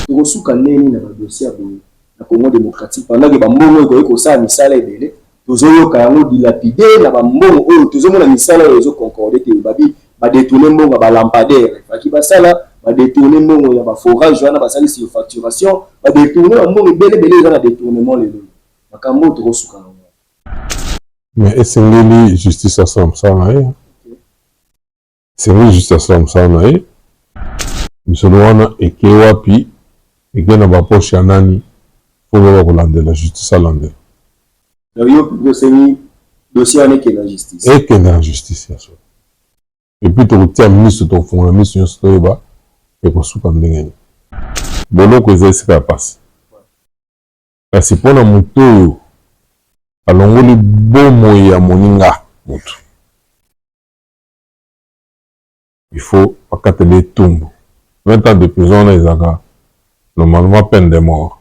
tokosuka neni na dossier na Congo démocratique pendant que bambongo ko ça misala ebele tozoyoka yango dilapider na bambongo oyo tozomona misala oyo ezoconcorder te babi badetourner mbongo ba lampadaire faki basala badetourner mbongo ya ba forage wana basali surfacturation badetourner mbongo ebele na détournement lelo makambo tokosuka yango. Mais est-ce justice à ça c'est vrai justice à ça misolo et kewapi et gena ba poche nani pour la justice à l'ande. Le dossier avec la justice. Et que la justice et puis tu retiens ministre ton fond la mission stoyba et pour sous comme des bon que c'est ça passe. Parce que pour la moto alors les bons moyens moninga moto. Il faut pas qu'attendre les tombes. 20 ans de prison les aga normalement peine de mort.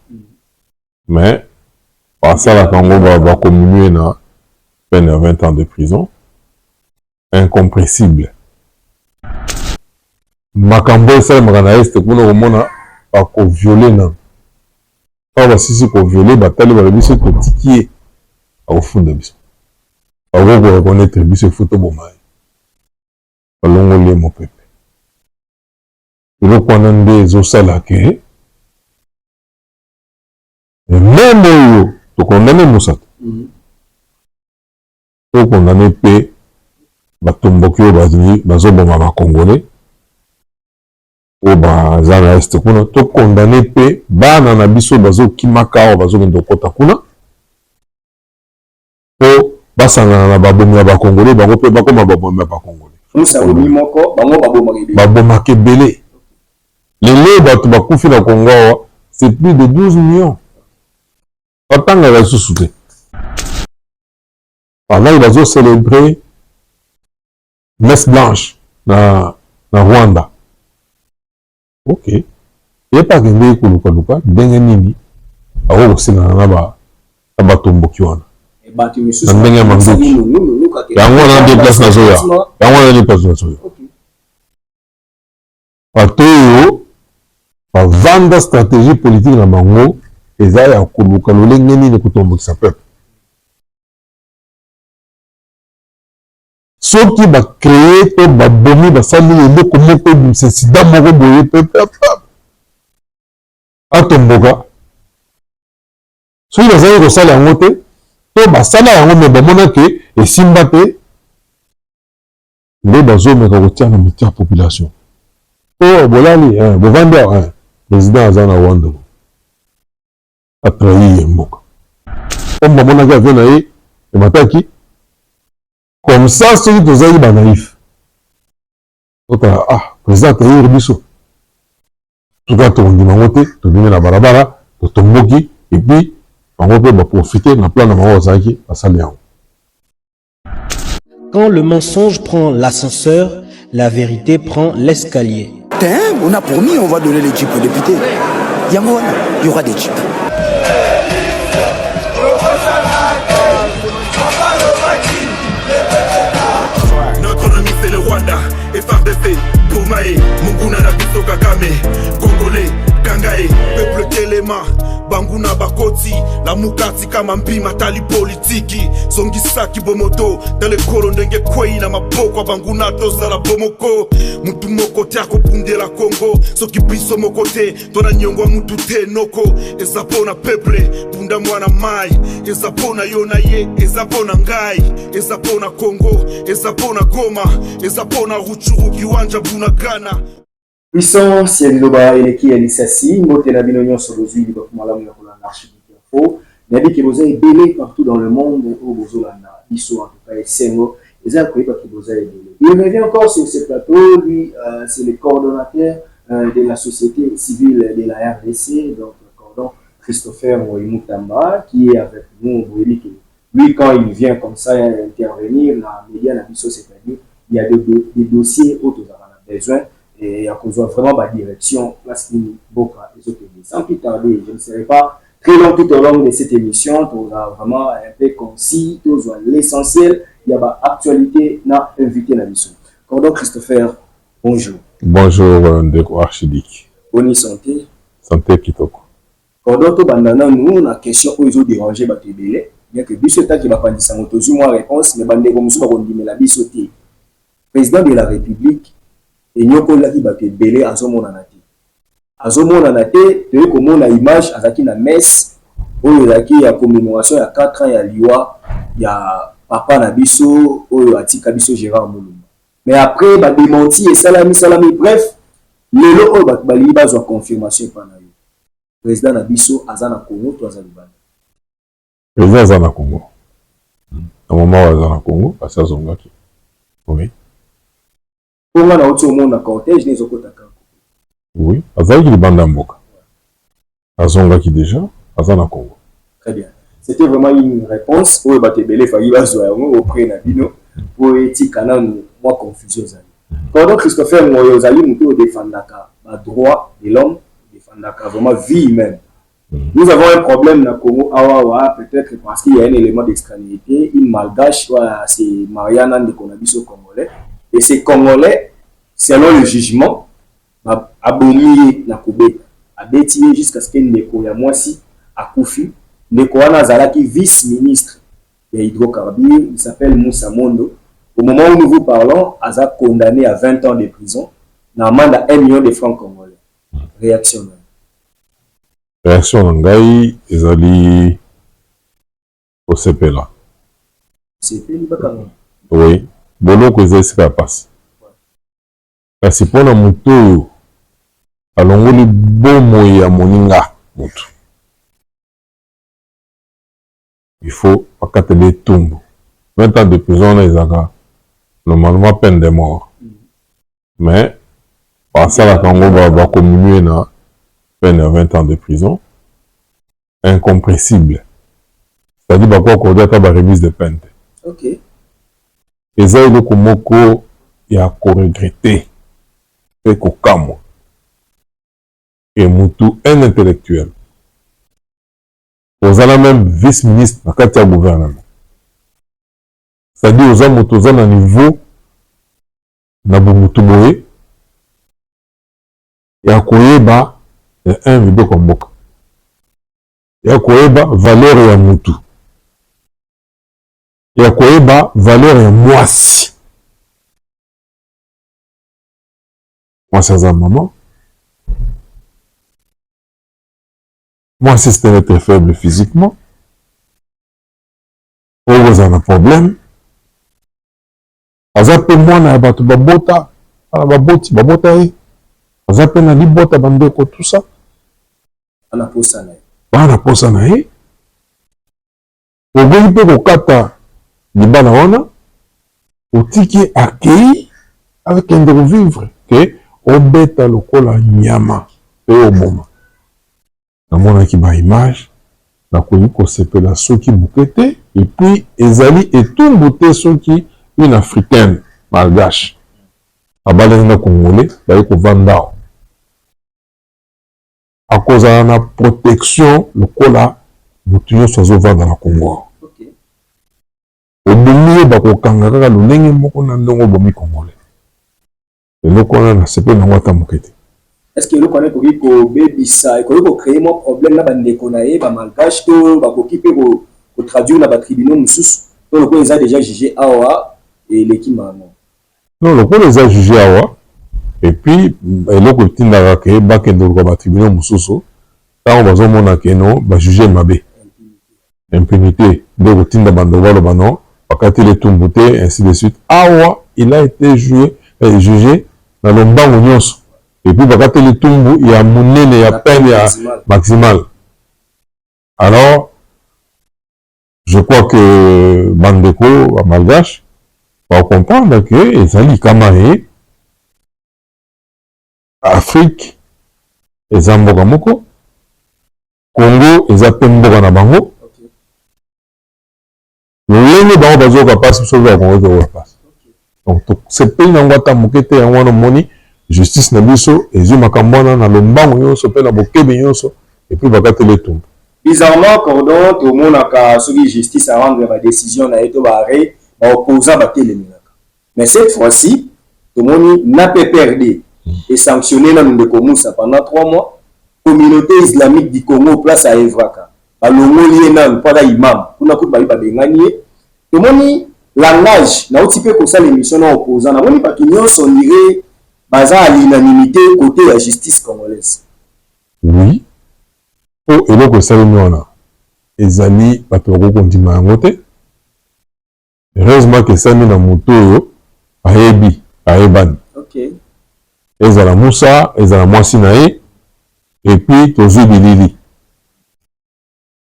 Mais par ça la Congo va communier na peine de 20 ans de prison. Incompressible. Makambo ça magana est pour le moment pas ko violer na. Pas aussi si ko violer batali ba biso ko tikier au fond de biso. Au reconnaître biso photo bomai. Alongo le mo pepe. Le condamné des osala que même tu condamné Moussa. Tu condamné pe batombokyo bazini bazoboma ba congolais. O bazana est kuna tu condamné pe bana na biso bazo kimaka o bazo ngendo kota kuna. O basanga na babomi ba congolais bango pe bakoma babomi ba congolais. Musa bomi moko bango babomaki. Babomaki belé. Les lots de Congo, c'est plus de 12 millions. Autant que les sous-soutés. Là, il va célébrer messe blanche dans Rwanda. Ok. Il n'y a pas de gens qui ont des nini. Alors, aussi, dans la tombe qui ont. Il y a des places dans Zoya. Il y a des places dans Zoya. Vendre stratégie politique na bango eza ya koluka lolenge nini kotombokisa peuple soki ba créer to ba bomi ba sali eloko moko sida moko boye peuple atomboka soki bazali kosala yango te to basala yango me bamona ke esimba te nde bazomeka kotia na miti ya population to bolali bovanda président Azana Wanda a trahi Mboka. Comme maman a vu naïe, et mataki. Comme ça, ceux qui ont été naïfs. Président a trahi Ribiso. Tout cas, tu as dit mangote, tu as dit la barabara, tu as dit et puis, on va profiter de la plan de Maozaki à Salian. Quand le mensonge prend l'ascenseur, la vérité prend l'escalier. On a promis, on va donner les jeeps aux députés. Il y aura des jeeps. Notre ennemi c'est le Rwanda, FRDC, Toumae, Munguna Nabiso Kagame, Congolais, Kangae, peuple Telema, Banguna Bakoti, la Mukati kama mpima tali politiki, Songisaki Bomoto, Dale Kolo Ndenge Kwei na maboko Banguna toza la Bomoko, Mutu moko te akopundela Congo, Soki biso moko te, Tona nyongwa mutu te noko, Ezapona peuple, Punda mwana mai, Ezapona yona ye, Ezapona ngai, Ezapona Congo, Ezapona Goma, Ezapona Ruchuru Kiwanja Bunagana. Puissance, il y a l'Oba et qui est l'Issassi, Moté la Binonion sur le Zui, donc Malam la l'archidique info. Il y a des qui vous avez belé partout dans le monde, au Bozolana, Bissou en tout cas, et Sengo, les uns qui vous avez belé. Il revient encore sur ce plateau, lui, c'est le coordonnateur de la société civile de la RDC, donc le cordon Christopher Moutamba, qui est avec nous, vous voyez que lui, quand il vient comme ça intervenir, la média, la Bissou, c'est-à-dire, il y a des dossiers autour on a besoin. Et à cause de vraiment ma direction, parce qu'il y a beaucoup de autres. Sans plus tarder, je ne serai pas très long tout au long de cette émission. Tu auras vraiment un peu concis, tu auras l'essentiel. Il y a une actualité à inviter dans l'émission. Cordon Christopher, bonjour. Bonjour, Ndeko Archidique. Bonne santé. santé kitoko. Pendant tout bandana nous na question où ils ont dérangé ba tebele, bien que biso ta ki ba pandisa motozu moi réponse mais bande comme ça ba kondimela biso te. Président de la République et nyoko la ki ba tebele azomona na te. Azomona na te, te komona image azaki na messe oyo ezaki ya commémoration ya 4 ans ya liwa ya papa na biso oyo atika biso Gérard Moulumba. Mais après ba démenti et salami bref, lelo oyo ba bali bazwa confirmation pa na yo. Président na biso azana Congo to azana Libanda. Président azana Congo. À moment où azana Congo, parce que zongaki. Oui. Pour moi na auto monde na cortège les okota kanko. Oui, azaki Libanda mboka. Azongaki déjà, azana Congo. Très bien. C'était vraiment une réponse pour batebele fali bazwa yango auprès na bino pour etika na moi confusion zali. Pendant Christopher Moyo zali muto défendaka ba droit de l'homme, défendaka vraiment vie humaine. Nous avons un problème dans le Congo, peut-être parce qu'il y a un élément d'extranéité, une malgache, c'est Mariana de Konabiso congolais. Et ces Congolais, selon le jugement, abomi na Kobe, abétié jusqu'à ce qu'il Neko Yamoisi a Koufi. Neko Anazalaki, vice-ministre des hydrocarbures, il s'appelle Moussa Mondo. Au moment où nous vous parlons, Aza condamné à 20 ans de prison, n'amende à 1 million de francs congolais. Réaction. Réaction Nangai, ezali au CPLA. CPLA. Oui, boloko ezali sika passe. Kasi pona mutu alongoli bomo ya moninga mutu. Il faut pakatele tumbu. 20 ans de prison na ezaka normalement peine de mort. Mais par ça la Congo va communier na peine à 20 ans de prison, incompressible. C'est-à-dire qu'il y a une remise de peine. Ok. Et ça, il y a à regretter. C'est qu'au et Moutou, un intellectuel. Vous avez même vice-ministre dans le gouvernement. C'est-à-dire aux hommes qui sont à niveau na Boumoutou et à Koyeba. Un vidéo comme Boka. Il y a quoi valeur ya mutu. Il y a quoi valeur ya moisi. Moi c'est ça maman. Moi c'est un être faible physiquement. Vous avez un problème. Azape moi na batu babota, baboti babota yi. Azape na libota bandeko tout ça. Ana posa na ye. Bana posa na ye. Ogoyi mpe kokata libala wana. Otiki akei avec un de vivre. Que obeta lokola nyama. Pe oboma. Namonaki ba image. Nakoyi kosepela soki bukete. Et puis ezali etumbu te soki une africaine malgache. Abalezi na congolais. Baye kovandao. À cause de la protection, le cola, nous tuons sur le vent dans la Congo. Au milieu de la Kangara, nous n'avons pas de bomi congolais. Et nous connaissons, c'est pas notre mokete. Est-ce que nous connaissons que baby ça et que créer mon problème là, bande konaé, ba malgache, to, ba kokipe ko traduire na ba tribunal musus, to le les a déjà jugé Awa et l'équipe maman. Non, le les a jugé Awa. Et puis, eloko tindaka ke bakende ko tribunal mususu tant bazo mona ke no ba juger mabé impunité de tinda bando walo bano bakati le tumbuté ainsi de suite. Awa il a été jugé dans le mbango nyonso et puis bakati le tumbu il y a monene ya peine ya maximale. Alors je crois que bandeko malgache va comprendre que ezali kamae Afrique eza mboka moko, Congo eza pe mboka na bango. Lolenge bango bazoka passe soki ya Congo zoka passe. Donc sepeli nango ata moke te yango wana moni justice na biso ezwi makambo wana na lombango nyonso mpe na bokebe nyonso epuis bakateli etumbu. Bizarrement cordon tomonaka soki justice a rendre ba décision na ye to ba arrêt ba opposant batelemelaka. Mais cette fois-ci tomoni na PPRD et sanctionné dans le Moussa pendant 3 mois. communauté islamique du Congo place à Evraka. Balongoli enan para imam. Kuna kutu bali babengani. Tomoni langage na outi pe kosa l'émission na opposant. Na moni pa kinyo on dirait baza à l'unanimité côté la justice congolaise. Oui. Oh, et donc ça le wana. Ezali bato bakondima yango te. Heureusement que ça na moto yo ayebi ayebani. OK. Ezala Moussa, ezala mwasi na ye. Et puis tozu bilili.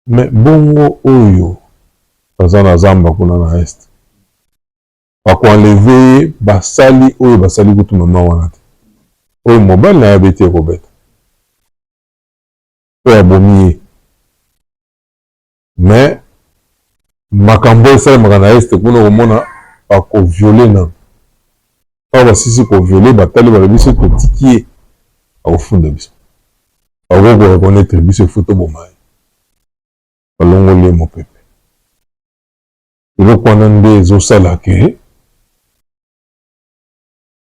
Mais bongo oyo baza na zamba kuna na est. Bakoenleve basali oyo basali kutu mama wana te. Oyo mobile na yabeti ekobeta. Oyo abomi ye. Mais makambo esalemaka na este kuna komona bakoviole nano. Awa basisi koviole batali balobi so totiki ye akofunda biso. Akoko reconnaître biso efuta boma ye. Balongoli ye mopepe. Eloko wana nde ezosala ke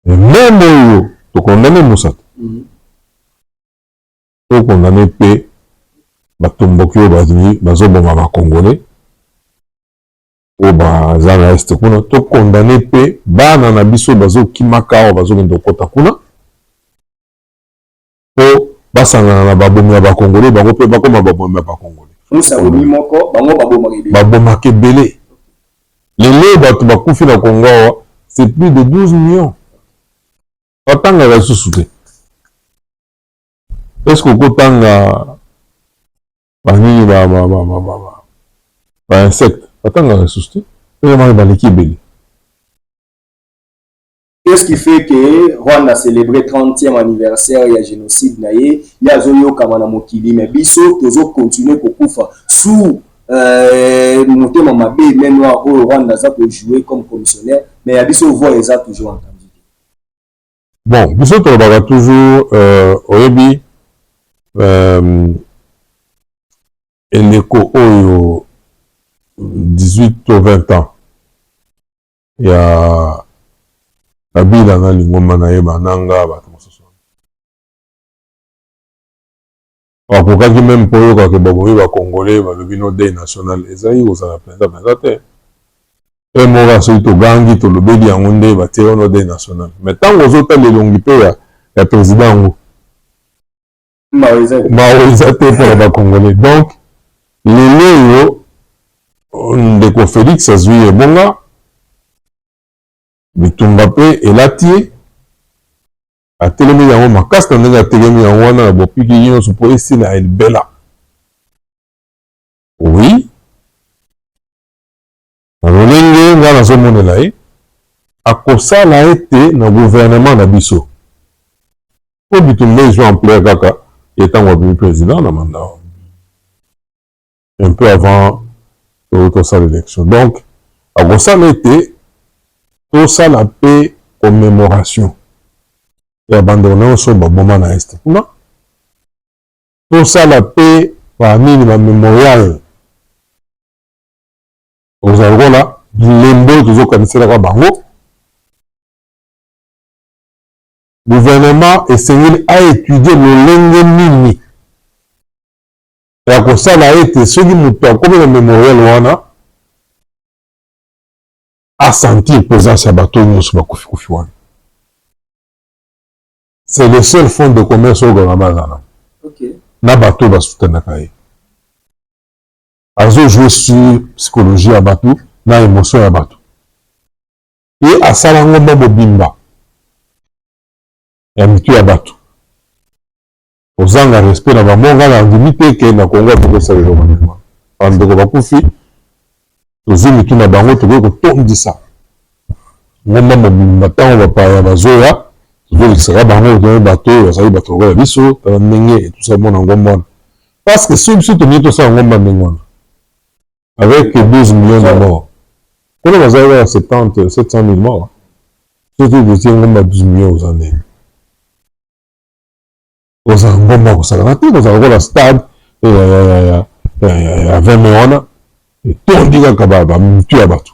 même oyo tokondane Moussa tokondane mpe batomboki oyo bazoboma bakongolais oyo baza na este kuna tokondane mpe bana na biso bazokimaka awa bazokende kokota kuna mpo basangana na babomi ya bakongolais bango mpe bakoma babomi ya bakongolais babomaka ebele lelo bato bakufi na Congo awa c'est plus de 12 millions. Batanga lisusu te. Est-ce que okotanga banini ba insecte batanga lisusu te. Vraiment baleki ebele. Qu'est-ce qui fait que Rwanda a célébré 30e anniversaire ya génocide na ye ya zoyoka na mokili mais biso tozo continuer kokufa sous motema mabe mais noir au Rwanda ça peut jouer comme commissionnaire mais ya biso voix eza toujours entendu. Bon, biso tolobaka toujours oyebi eleko oyo 18 ou 20 ans ya Kabila na lingoma na ye bananga bato mosusu. Bakokaki même mpo oyokaka babomi bakongolais balobi no deuil national ezali kozala mpenza te. E moka soki togangi tolobeli yango nde batie ono deuil national. Mais ntango ozotala elongi mpe ya président yango maoeza te mpona bakongolais. Donc lelo oyo ndeko Félix azwi ebonga bitumba mpe elati ye atelemi yango makasi na ndenge atelemi yango wana na bopiki nyonso mpo esila elibela. Oui na lolenge nga nazomonela ye akosala ete na gouvernement na biso po bitumba ezwi ampleur kaka ye ntango abimi président na mandat un peu avant tosala élection. Donc akosala ete tosala mpe commémoration ya bandeko nyonso baboma na este kuna tosala mpe banini bamémorial ozala lokola bilembo oyo tozokaniselaka bango. Gouvernement esengeli aétudie lolenge nini ya kosala ete soki moto akomi na mémorial wana asentir présence ya bato nyonso bakufi wana. C'est le seul fonds de commerce oyo gouvernement azala na bato basutenaka ye. Azojouer sur psychologie ya bato na émotion ya bato ye asala ngomba mobimba ya mitu ya bato ozanga respect na bamonga na ndimi te ke na Congo tokosala eloko nini bandeko bakufi tozwi mitu na bango tokoki kotondisa ngomba mobimba ntango bapaya bazoya tozolekisaka bango toyei bato oyo bazali bato lokola biso tala ndenge etosala mona ngomba wana parce que soki biso tolingi tosala ngomba ndenge wana avec 12 millions de morts kuna bazali ya 700 000 morts soki totie ngomba 12 millions oza ndenge kozala ngomba kosalaka te kozala lokola stade ya 20 mai wana etondi kaka bamitu ya bato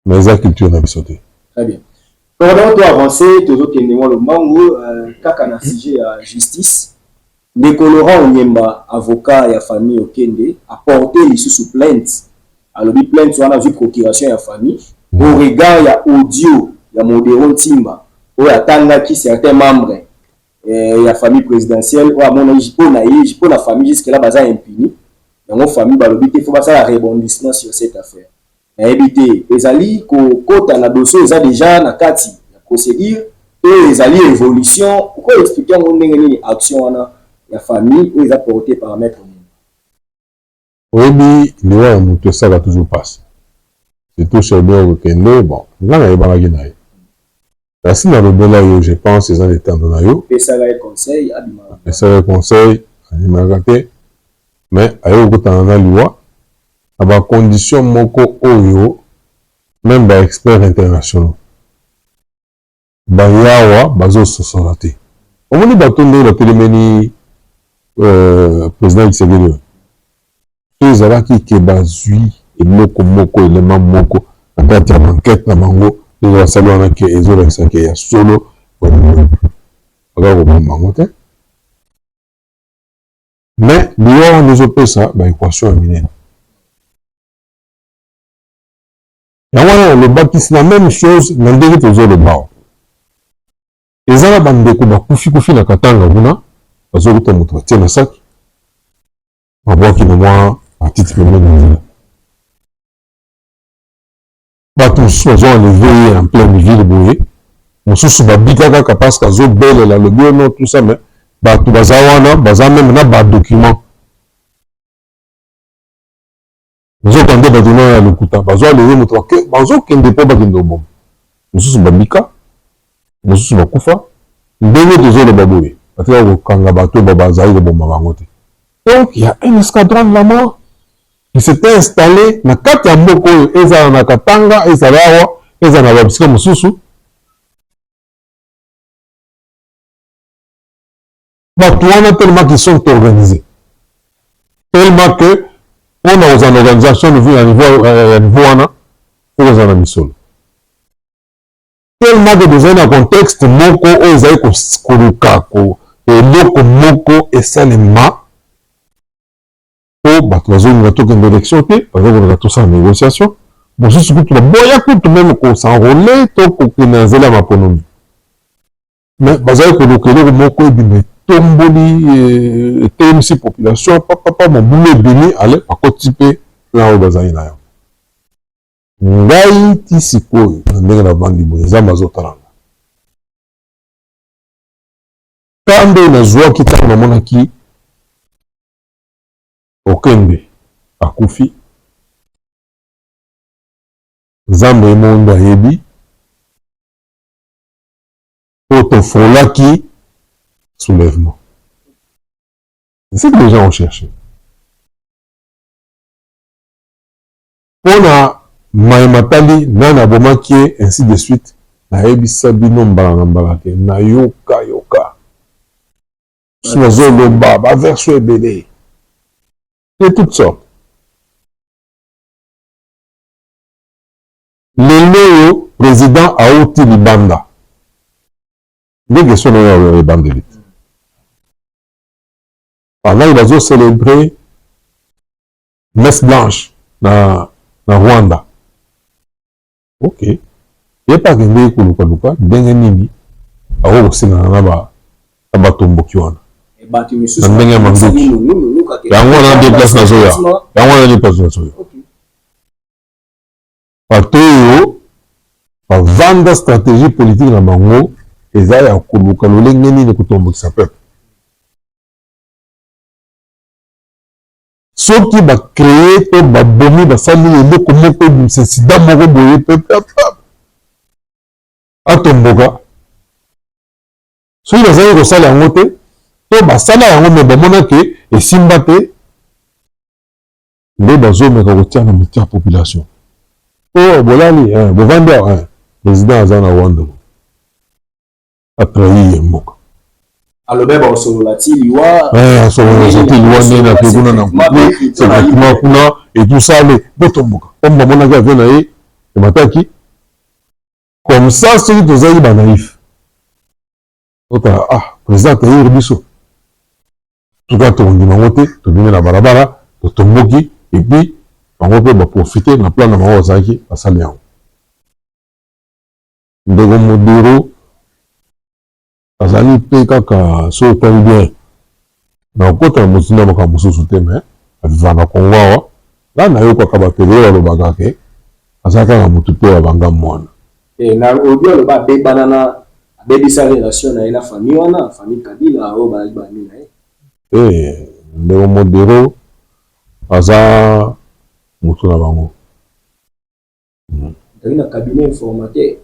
mais eza culture na biso te. Très bien. Pendant to avancer tozokende mwa lobango kaka na sujet ya justice ndeko Laurent Onyemba avocat ya famille Okende a porté sous plainte alobi plainte wana vu procuration ya famille au regard ya audio ya Modéron Timba oyo atangaki certains membres la famille présidentielle ou à mon avis pour la famille jusque là baza impuni dans famille balobi il faut pas ça rebondissement sur cette affaire na éviter ezali ko kota na dossier eza déjà na kati ya procédure et ezali évolution pourquoi expliquer mon ndenge action na la famille où ils ont porté par maître oui le wa mutu ça va toujours passer c'est tout chez bien Okende bon là na yeba na la si na lobela yo je pense ils ont des temps na yo et ça va conseil abima et ça le conseil animagate mais ayo kotana na liwa aba condition moko oyo même ba expert internationaux ba yawa bazo sosola te omoni bato nde batelemeni président Tshisekedi ezalaki ke bazwi eloko moko elema moko na kati ya enquête na bango nde basali wana ke ezolakisa ke ya solo baka kobamba bango te mais liwa wana ezopesa baéquation ya minene yango wana olobakisi na même chose na ndenge tozoloba awa eza na bandeko bakufi na Katanga kuna bazokuta moto batie na saki babwaki na mwa matiti pembeni na nzela bato mosusu bazo enlevé en pleine ville boye mosusu babika kaka parce que azobelela lobi ono tout ça mais bato baza wana baza meme na badocument bazokande bato na ya lokuta bazo enlevé moto bazokende mpo bakende oboma mosusu babika mosusu bakufa ndenge tozoloba boye batika kokanga bato bazali koboma bango te donc il y a un escadron de la mort qui s'était installé na kati ya mboka oyo ezala na Katanga ezala awa ezala na babisika mosusu bato wana tellement qu'ils sont organisés tellement que on a une organisation de vie à niveau wana faut kozala na misolo tellement que besoin na contexte moko oyo ezali koluka eloko moko esalema po bato bazolinga tokende élection te bazokolaka tosala négociation mosusu kutu baboya kutu meme kosenrole to kokende na nzela ya maponomi mais bazali koluka eloko moko ebima etomboli etelemisi population papapa mobulu ebimi ale bakoti mpe na oyo bazali na yango ngai ti sikoyo na ndenge na bandi boye nzambe azotalanga kando nazwaki ntango namonaki Okende akufi nzambe emondo ayebi po tofolaki soulèvement c'est ce que les gens ont cherché mpona mayematali nani abomaki ye ainsi de suite nayebisa bino mbala na mbala te nayoka so nazoloba baversion ebele de toutes sortes lelo oyo président auti libanda ndenge so na oyo ebandeli te pendant bazocélébré messe blanche na Rwanda ok ye pa akende kolukaluka ndenge nini akokosengana na batomboki wana na ndenge ya manduki yango wana nde place nazoya yango wana nde place nazoya bato oyo bavanda stratégie politique na bango eza ya koluka lolenge nini kotombokisa peuple soki bacreye to babomi basali eloko moko ebimisa sida moko boye peuple atomboka soki bazali kosala yango te to basala yango me bamonake esimba te nde bazomeka kotia na miti ya population oyo bolali bovandi awa président aza na Rwanda atrahi ye mboka alobe basolola ti liwa asolola ti liwa nde na pe kuna na nkuku secretement kuna etusale botomboka omo bamonaki avion na ye emataki comme ça soki tozali banaïf otala président atayiri biso tout cas tondima ngote to bimi na barabara to tomboki et puis bango pe ba profiter na plan na bango zaki basali yango ndeko modero azali pe kaka so tali bien na kota mosinda makambo mosusu te mais avivana kongo awa la nayokaka bato ebele balobaka ke azali kaka motu mpe ya banga mwana na obi aloba abebana na abebisa relation na ye na famille wana famille Kabila oyo bazali bami na ye ndeko modero aza motu na bango azali na cabinet informateur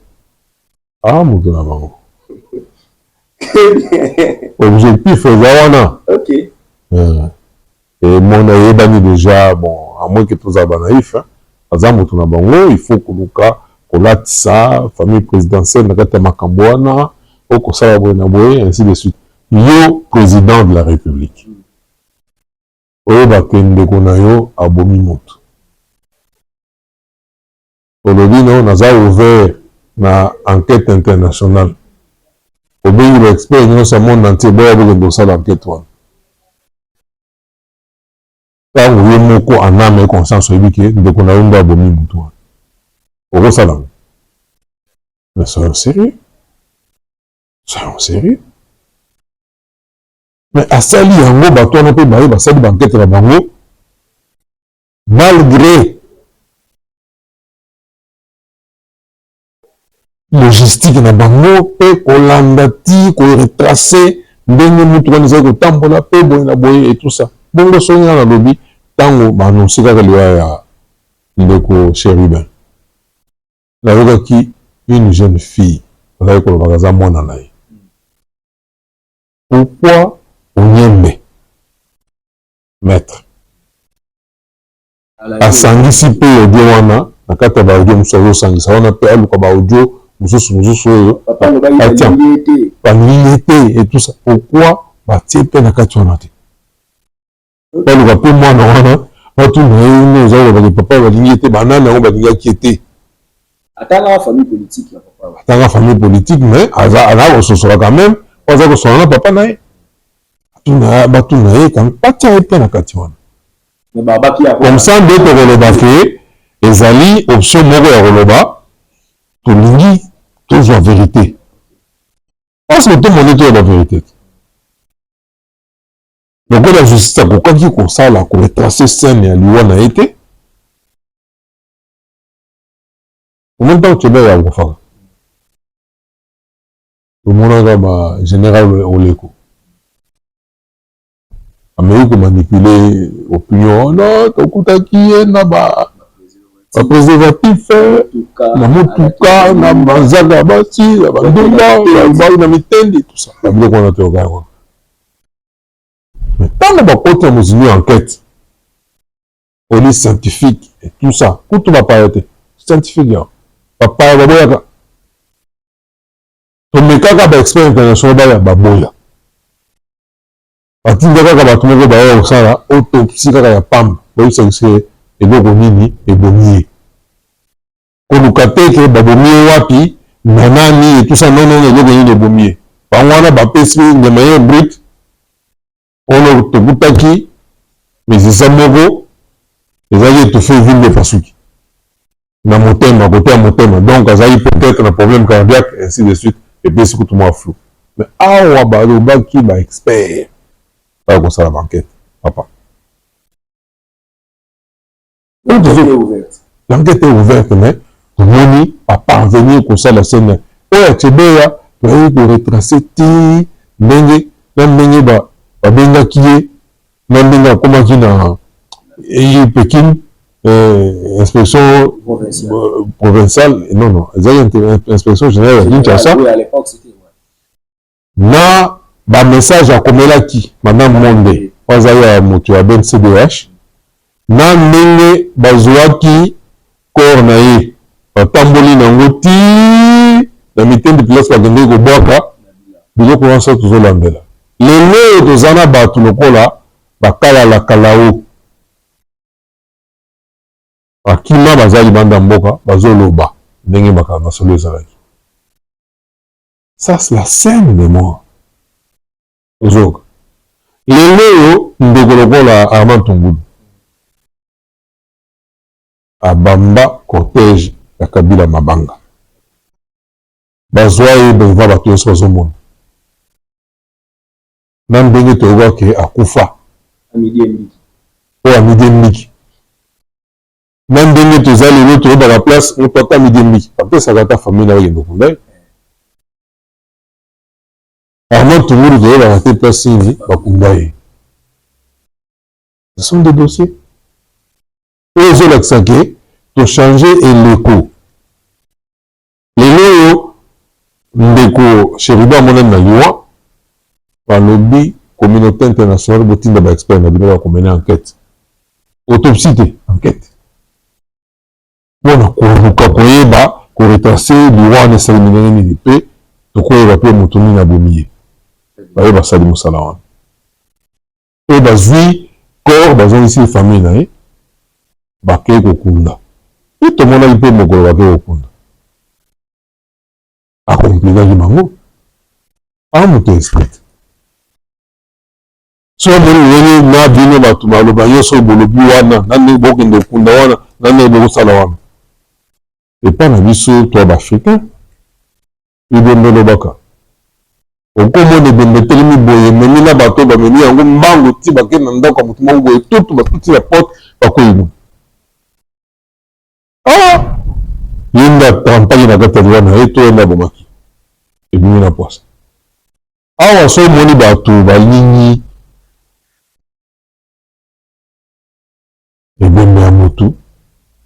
motu na bango objectif eza wana mona yebani déjà bon à moins que tozala banaïf aza motu na bango il faut koluka kolatisa famille présidentielle na kati ya makambo wana okosala boye na boye ainsi de suite yo président de la république oyebaka ndeko na yo abomi motu olobi no naza ouvert na enquête internationale obengi baexpert nyonso ya monde entier boya bokende kosala enquête wana ntango ye moko aname ye conscience oyebi ke ndeko na yo nde abomi motu wana okosala ngo mais soyons sérieux mais asali yango bato wana mpe baye basali bankete na bango malgré logistique na bango mpe kolanda ti koretrace ndenge mutu wana ezali kotambola mpe boye na boye et tout ça bongo songi na nalobi ntango baannonce kaka liwa ya ndeko Chérubin nayokaki une jeune fille azali kolobaka aza mwana na ye pourquoi onyembe maître asangisi mpe audio wana na kati ya baaudio mosusu azosangisa wana mpe aluka baaudio mosusu oyo balingi te et tout ça pourquoi batie mpe na kati wana te baluka mpe mwana wana batuna ye ne eza kolobaki papa balingi te banani yango balingaki ete atanga famille politique ya papa atanga famille politique mais aza kososola quand même aza kosola na papa na ye batuna ye batia ye mpe na kati wana comme ça nde tokoloba ke ezali option moko ya koloba tolingi tozwa vérité parce que tomoni toyeba vérité lokola justice akokaki kosala koretrace scène ya liwa na ye te omoni ntango tobe ya kofaka tomonaka ba général Oleko ameki komanipule opinion no tokutaki ye na bapréservatif na motuka na banzaka ya basi na bandumba na mitendi tout ça babiloko wana toyoka yango mais ntango bakoti ya mozini enquête police scientifique et tout ça kutu bapaya te scientifique ya bapaya baboyaka tomekaka baexpert international baya baboya batinda kaka bato moko baya kosala autopsie kaka ya pamba boyisakise eloko nini ebomi ye koluka te ke babomi ye wapi na nani etusa nonono eloko nini ebomi ye bango wana bapesi nyama ye brute ono tokutaki misisa moko ezali étouffé vinde epasuki na motema kote ya motema donc azali peut-être na problème cardiaque ainsi de suite epesi kutu mwa flou mais awa balobaki baexpert baya kosala banquête papa l'enquête est ouverte mais tomoni aparvenir kosala scène oyo achebeya toyei koretrace ti ndenge na ndenge babengaki ye na ndenge akomaki na Pékin inspection provinciale non ezali inspection générale ya Kinshasa na bamessage akomelaki madame Monde oyo azali ya moto ya BNCDH na ndenge bazwaki corps na ye batamboli nango ti na mitendi place bakendeki kobwaka biloko wana so tozolandela lelo oyo toza na bato lokola bakalalakala bakima baza libanda mboka bazoloba ndenge makambo solo ezalaki ça c'est la scène de mort ozoka lelo ndeko lokola Armand Tungulu abamba cortège ya Kabila Mabanga bazwa ye beva bato nyonso bazomona na ndenge toyokaki akufa oyo amidi emiki na ndenge toza lelo toyebaka place moto ata midi emiki bapesaka ata famille na bakende okunda ye Armand Tungulu toyebaka te place nini bakunda ye. Ce sont des dossiers oyo ezolakisa ke tochange eleko lelo oyo ndeko Sheriba amonani na liwa balobi communauté internationale botinda baexpert na bino bakomene enquête autopsie te enquête mpona koluka koyeba koretrace liwa wana esalemi ndenge nini mpe tokoyeba mpe moto nini abomi ye bayeba basali mosala wana oyo bazwi corps bazongisi famille na ye bakei kokunda mpe tomonaki mpe mokolo bakei kokunda akomplikaki bango amoto esprit so moni ndenge na bino bato baloba nyonso bolobi wana nani bokende okunda wana nani bokosala wana epa na biso to baafricain libembe lobaka okomona ebembe telemi boye ememi na bato bamemi yango mbango ti bakende na ndako ya motu moko boye tutu batuti na porte bakoyibu ye nde atampaki na kati ya liwa na ye to ye nde abomaki ebimi na poisa awa so omoni bato balingi ebembe ya motu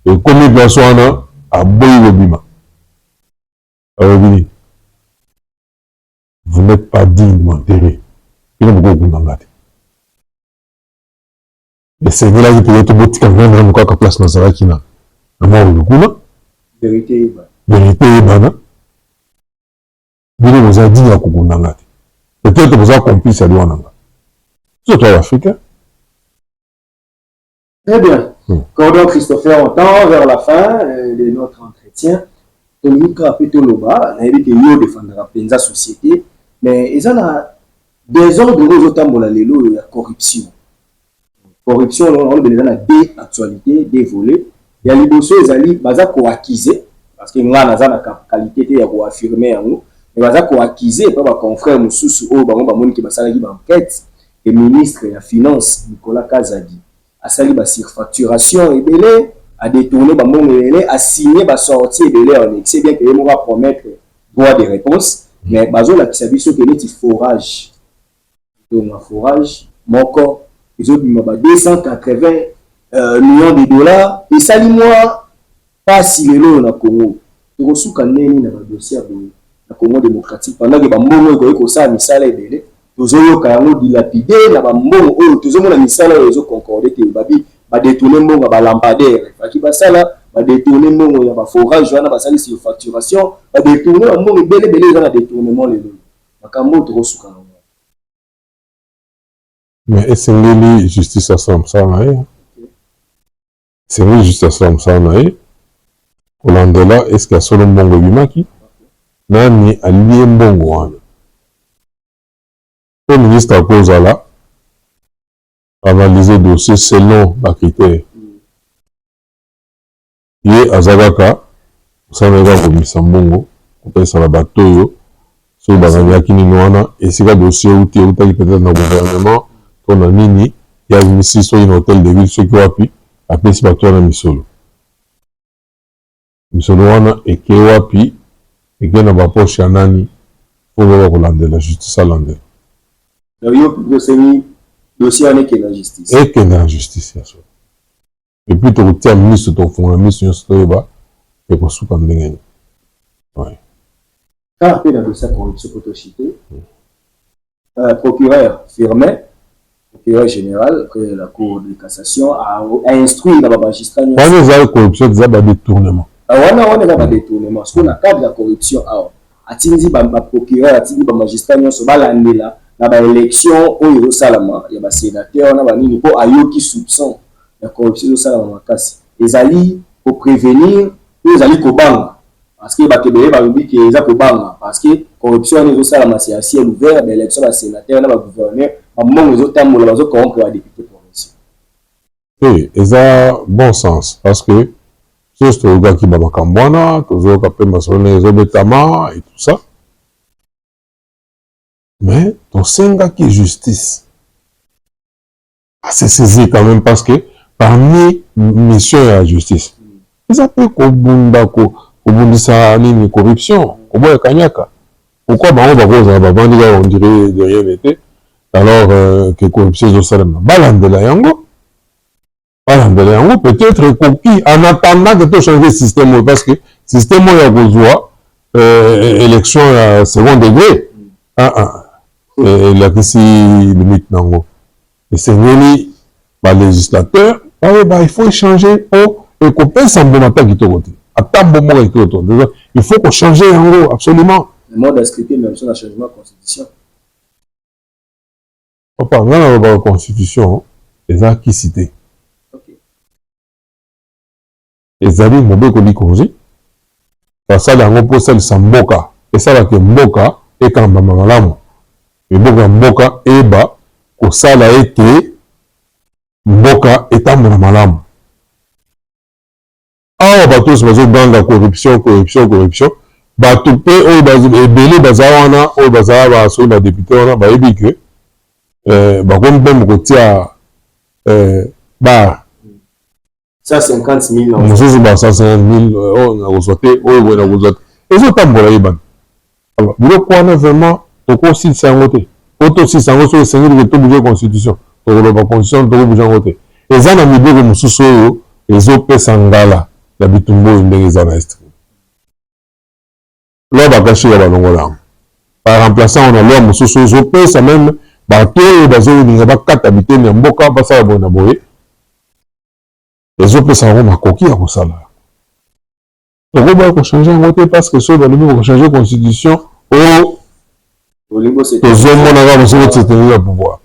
ekomi place wana aboyi kobima alobi nini vous n'êtes pas digne de m'enterrer bino bokokundanga te esengelaki peut-être botika ngai nano kaka place nazalaki na mawolo kuna verité eyebana bino boza digne ya kokundanga te peut-être boza complice ya liwa nanga surtout africain. Très bien. Cordon Christopher, on tend vers la fin de notre entretien. Dominique Apetoloba, on a dit que yo défendra la société, mais ils ont des ordres de autant la lelo il y a corruption. Corruption, on a des actualités, des volets. Il y a les dossiers, ils allaient baza co-acquisés parce que nous avons la qualité de affirmer en nous. Mais baza co-acquisés par ma confrère Moussous ou bango bamoni qui basala qui enquête et ministre de la finance Nicolas Kazadi. À salir la surfacturation et belé, à détourner le bon belé, à signer la sortie et belé en excès, bien que les mots va promettre droit de réponse, mais bazo la qui s'habille sur que les forage. Donc un forage, mon corps, ils ont 280 millions de dollars, et ça dit moi, pas si le lot na Congo. Tu reçois quand même dans le dossier de la Congo démocratique, pendant que les gens ont ça, mais ça les belé. Tozoyo kango dilapidé na bambongo oyo tozomona misala oyo ezoconcorde te babi badetourne mbongo ya balampadaire baki basala badetourne mbongo ya baforage wana basali sur facturation badetourne bambongo ebele eza na détournement lelo makambo tokosuka nango mais esengeli justice asala mosala na ye esengeli justice asala mosala na ye kolandela eske asolo mbongo ebimaki nani alie mbongo wana le ministre a posé là, analyser le dossier selon les critères. Il y a Azagaka, ça n'a pas commis Sambongo, on peut sur la bateau, sur le bagage qui n'est et si le dossier ou qui peut-être dans le gouvernement, on a nini, il y a une mission sur un hôtel de ville, ceux qui ont appuyé, après c'est bateau na misolo. Misolo wana et qui ont appuyé, et qui n'a pas poche à nani, pour voir la justice à l'andel. Le dossier en est la justice. Et que la justice. Et puis, tu retiens le ministre de ton mission, et pour ce qu'on a. Oui. Quand on a le dossier corruption autochité, procureur Firmin, procureur général, que la Cour de cassation a instruit dans le magistrat. On a la corruption, on a des détournements. On a des détournements. Parce qu'on a cadre de la corruption. A Tinzi, procureur, a Tinzi, magistrat, on se balande là. Dans l'élection, il y a salama, il y a sénateur, il y a ayoki soupçon la corruption salama makasi. Les alliés pour prévenir, les alliés kobanga parce que bakebele ba lobi que eza kobanga parce que corruption les salama c'est à ciel ouvert, mais l'élection la sénateur na ba gouverneur moment les autres tambours les autres corrompre les députés provinciaux. Oui, ils ont bon sens parce que juste le gars qui va Makambwana, toujours capé Masolone, les Obetama et tout ça. Mais ton senga qui est justice, c'est saisi quand même parce que parmi mission et la justice, ils appellent Kobundisa ni corruption, Koboya Kanyaka. Pourquoi on va on dirait de rien n'était, alors que corruption est au salon. Balandela Yango, peut-être coquille en attendant que tu changes le système, parce que le système il y a besoin élection à second degré. Il y a ici limite nango. Et c'est les législateurs, il faut échanger pour couper sans bon attaque qui te côté. Il faut qu'on change en absolument. Le mode inscrit même sur le changement de la constitution. Papa, dans la constitution, les actes qui cités. Les amis m'ont dit congé. Ça, il y a un peu de Samboka. Et ça, il y a Mboka et quand même Malamu. Et Mboka et Ba, que ça a été Mboka et Malamu. Ah, bateau, c'est dans la corruption. Bateau, et belé, bazawana, ou bazawa, sur la députée, on a baébi que, comme même côté à, 150 000 ans. 150 000, on a reçoité, on a reçoité. Et je t'emboule, Iban. Alors, vous croyez vraiment, au aussi c'est un côté. Auto si c'est un côté, c'est un côté de la constitution. Donc, la constitution, de la côté. Et ça, on a mis beaucoup de sous-sous, les autres sangala, la bitumbo, une des anastes. Là, on va cacher la balongola. Par remplaçant, on a l'homme, on se ça même, bateau, et bateau, il n'y a pas quatre habitants, il y a un boca, pas ça, bon, aboyer. Les autres, ça va coquille à ça là. Donc, on va changer un côté parce que ça, on va changer la constitution au hommes, on a besoin de se tenir à pouvoir.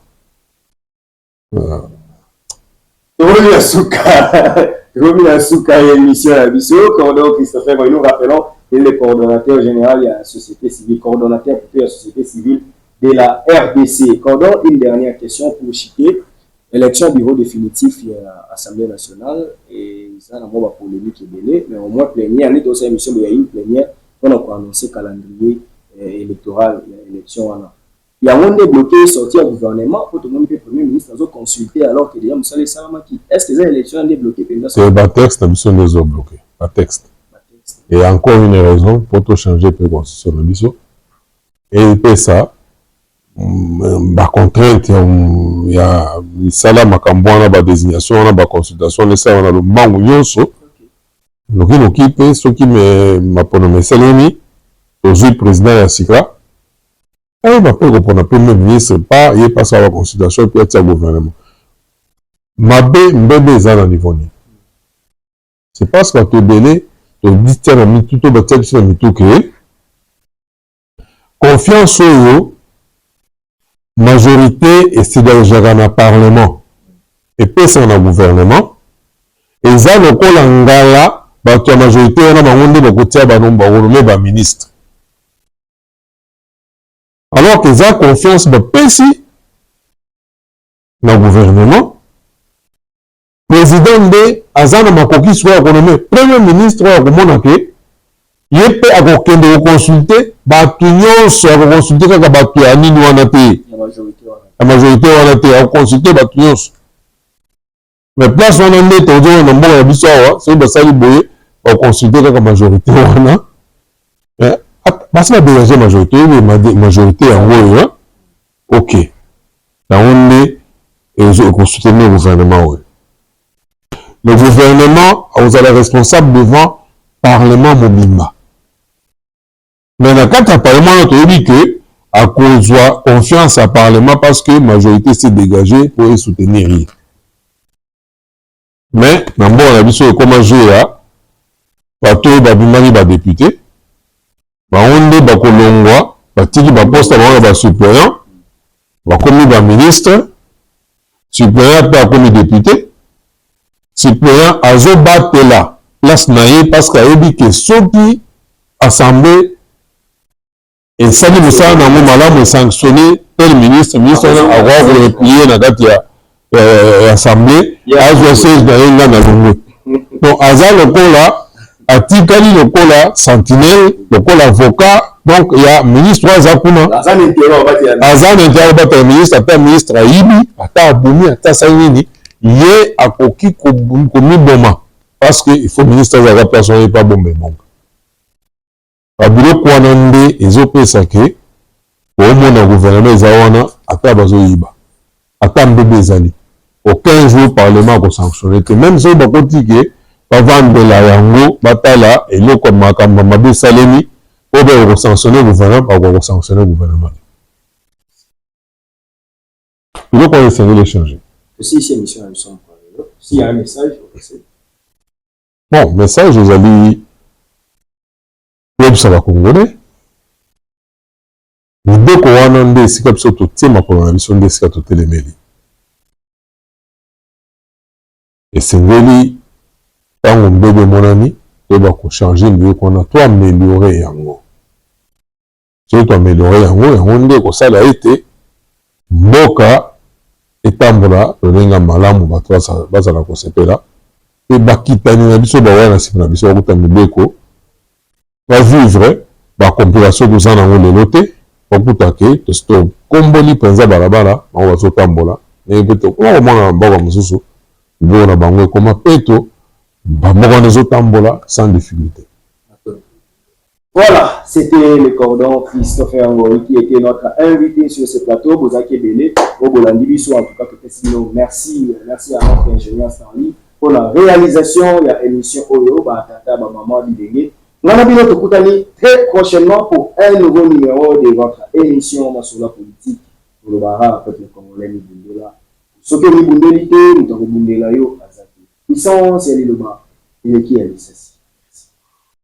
Romy Asuka, émission à Bissot, coordonnateur Christopher, nous rappelons, il est le coordonnateur général de la société civile, coordonnateur pour la société civile de la RDC. Cordon, une dernière question pour Chiquet. Élection bureau définitif à l'Assemblée nationale, et ça, on a une polémique qui est belle, mais au moins plénière, il y a une émission, il y a une plénière, on a annoncé le calendrier électoral, l'élection. Il y a un débloqué, sortir au gouvernement, pour tout le monde, le Premier ministre, a consulté alors qu'il y a Moussa Salamaki. Est-ce que ces élections ont débloqué? C'est un texte, la mission des autres bloqués. Un texte. Et encore une raison pour tout changer la constitution de Bissot. Et puis ça, la contrainte, il y a la Makambouana, la désignation, la consultation, les ça, on a le manque nyonso. Donc, il occupe ce qui m'a pronommé Salemi, le président de la SICRA. Il va pas répondre à Premier ministre, il n'est pas sur la consultation, puis il y a le gouvernement. Mbebe est à niveau. C'est parce que tu es belé, tu dis que tu as mis tout au bâtiment, tu as mis tout créé. Confiance au majorité et c'est déjà dans le Parlement. Et puis c'est dans le gouvernement. Et ça, le col en gala, la majorité, on a un ministre. Alors qu'ils ont confiance dans le gouvernement, président de Azana Makoki soit renommé premier ministre à Monaké, il peut avoir consulter, Batunion soit consulté quand Batu a Nino Anate. La majorité en a été consulté Batunion. Mais place on a mis ton nom dans le Bissau, c'est une salle boye, on consulter quand la majorité en a. Parce que la dégager majorité, mais majorité en haut, ok. Là, on est consulté le gouvernement. Le gouvernement, vous êtes responsable devant le Parlement Mobimba. Mais dans le cas du Parlement, on dit que, à cause de confiance au Parlement, parce que la majorité s'est dégagée pour soutenir. Mais, dans le bon, on a vu comment jouer à, bateau, babimani, député. On est bakolongwa, batiki baposte ba suppléant, bakomi ba ministre, suppléant pe akomi député, suppléant azo batela place naye parce qu'ayebi que soki assemblée et sali musala na malamu sanctionné tel ministre a roi replié dans l'Assemblée, à jouer 16 dans la longue. Donc, Aza le cola, Atikali le cola, Sentinelle, le cola avocat, donc il y a ministre Azakuna. Aza n'interroge ministre, ata ministre Aïbi, ata Aboumi, ata Saïnini, yé a koki komi boma. Parce qu'il faut ministre Azaka personne pas bon mais bon. Abilo Kwanande, ils ont fait ça que, au moins le gouvernement, ils ont ata bazo yiba, ata mbebe zali. Aucun jour le Parlement a sanctionné. Même si on a dit que avant de la yango, batala, et l'eau comme Makamabé Salemi, on va sanctionner le gouvernement, on va sanctionner le gouvernement. Il faut qu'on essaie de l'échanger. Si c'est mission, s'il y a un message, il faut passer. Bon, message, vous allez. Ça va congolais. Les deux courants c'est comme ça, tout le temps, pour la mission de ce que les méli. Et c'est venu, quand on bébé mon ami, on va changer le qu'on a tout amélioré yango. C'est tout amélioré yango, et on dit que ça a été, Mboka, et Tambra, le linga malamu, basa la kosepela, et bakitani na biso bawa na sima na biso wakuta mibeko, va vivre, ba compilation de ça dans le loté, wakuta ke, testo, komboli penza balabala, on va sotambola, et peut-être, comment on va en mususu, bon, bango comme peto, tambola sans difficulté. Voilà, c'était le cordon Christopher Ngori qui était notre invité sur ce plateau. Bozaki Belé, au Bolandibiso, en tout cas, merci à notre ingénieur Stanley pour la réalisation de l'émission Oyo, Tata, Maman Bidenge. Nous allons très prochainement pour un nouveau numéro de votre émission sur la politique pour le Bara, peuple congolais, Nibundela. Ce que Nibundelité, nous avons Bundela Yo, Azaki. Puissance, il est le bas, il est qui est le